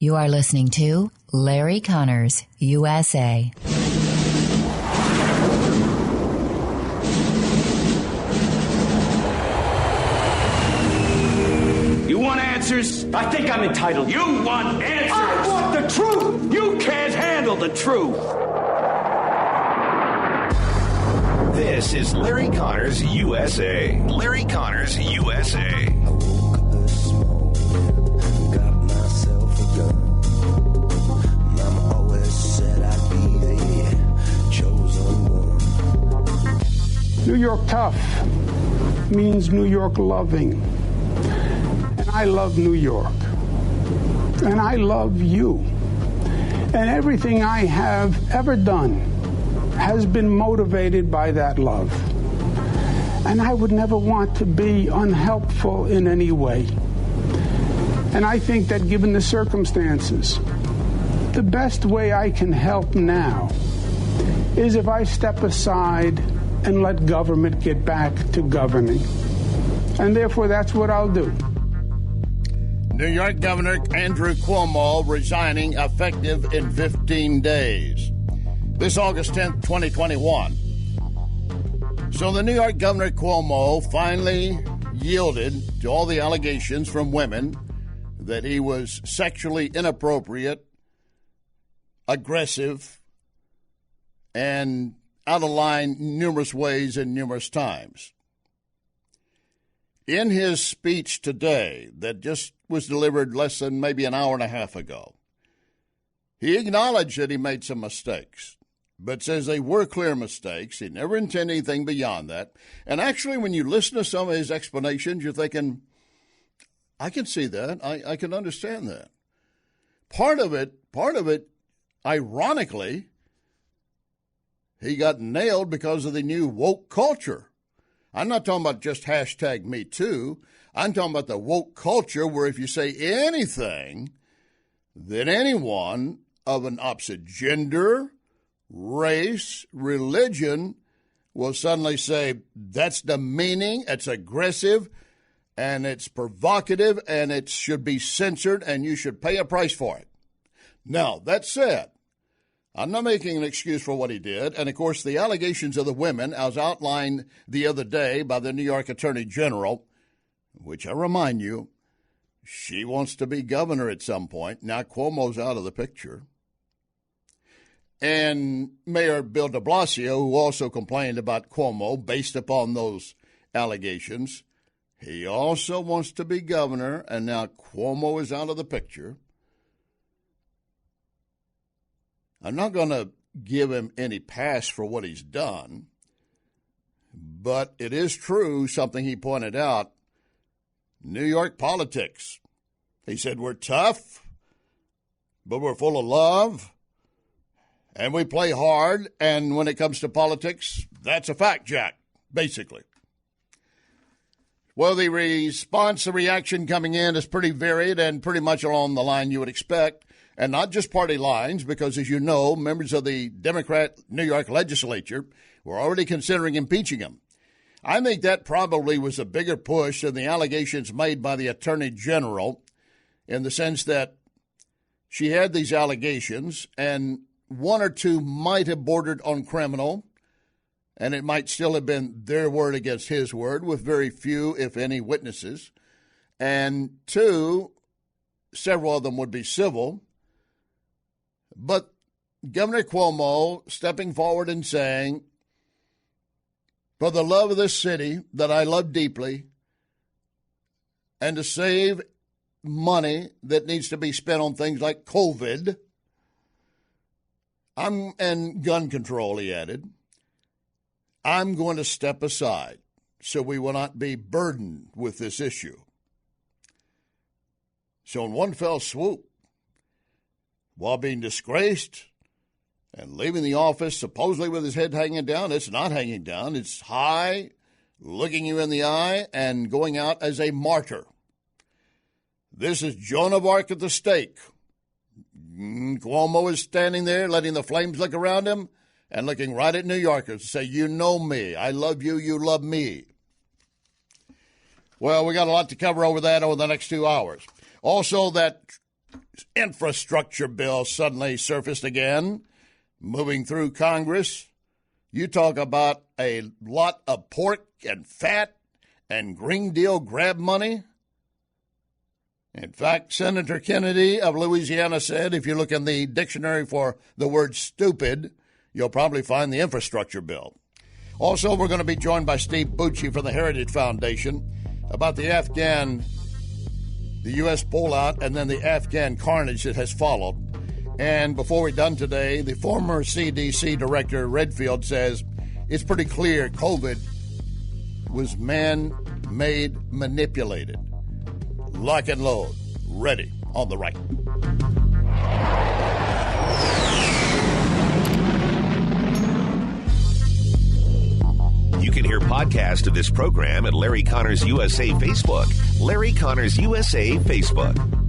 You are listening to Larry Conners, USA. You want answers? I think I'm entitled. You want answers? I want the truth! You can't handle the truth! This is Larry Conners USA. Larry Conners USA. New York tough means New York loving. And I love New York. And I love you. And everything I have ever done has been motivated by that love. And I would never want to be unhelpful in any way. And I think that given the circumstances, the best way I can help now is if I step aside and let government get back to governing. And therefore, that's what I'll do. New York Governor Andrew Cuomo resigning effective in 15 days. This August 10th, 2021. So the New York Governor Cuomo finally yielded to all the allegations from women that he was sexually inappropriate, aggressive, and out of line numerous ways and numerous times. In his speech today that just was delivered less than maybe an hour and a half ago, he acknowledged that he made some mistakes, but says they were clear mistakes. He never intended anything beyond that. And actually, when you listen to some of his explanations, you're thinking, I can see that. I can understand that. Part of it, ironically, he got nailed because of the new woke culture. I'm not talking about just hashtag Me Too. I'm talking about the woke culture where if you say anything, then anyone of an opposite gender, race, religion will suddenly say, that's demeaning, it's aggressive, and it's provocative, and it should be censored, and you should pay a price for it. Now, that said, I'm not making an excuse for what he did. And, of course, the allegations of the women, as outlined the other day by the New York Attorney General, which I remind you, she wants to be governor at some point. Now Cuomo's out of the picture. And Mayor Bill de Blasio, who also complained about Cuomo based upon those allegations, he also wants to be governor, and now Cuomo is out of the picture. I'm not going to give him any pass for what he's done, but it is true, something he pointed out, New York politics. He said, we're tough, but we're full of love, and we play hard, and when it comes to politics, that's a fact, Jack, basically. Well, the response, the reaction coming in is pretty varied and pretty much along the line you would expect. And not just party lines, because, as you know, members of the Democrat New York legislature were already considering impeaching him. I think that probably was a bigger push than the allegations made by the Attorney General, in the sense that she had these allegations, and one or two might have bordered on criminal, and it might still have been their word against his word, with very few, if any, witnesses. And two, several of them would be civil. But Governor Cuomo stepping forward and saying, for the love of this city that I love deeply, and to save money that needs to be spent on things like COVID, and gun control, he added, I'm going to step aside so we will not be burdened with this issue. So in one fell swoop, while being disgraced and leaving the office supposedly with his head hanging down, it's not hanging down. It's high, looking you in the eye, and going out as a martyr. This is Joan of Arc at the stake. Cuomo is standing there, letting the flames lick around him, and looking right at New Yorkers to say, you know me. I love you. You love me. Well, we got a lot to cover over that over the next 2 hours. Also, that infrastructure bill suddenly surfaced again, moving through Congress. You talk about a lot of pork and fat and Green Deal grab money. In fact, Senator Kennedy of Louisiana said if you look in the dictionary for the word stupid, you'll probably find the infrastructure bill. Also, we're going to be joined by Steve Bucci from the Heritage Foundation about the U.S. pullout and then the Afghan carnage that has followed. And before we're done today, the former CDC director, Redfield, says it's pretty clear COVID was man-made, manipulated. Lock and load. Ready on the right. You can hear podcast of this program at Larry Connors USA Facebook. Larry Connors USA Facebook.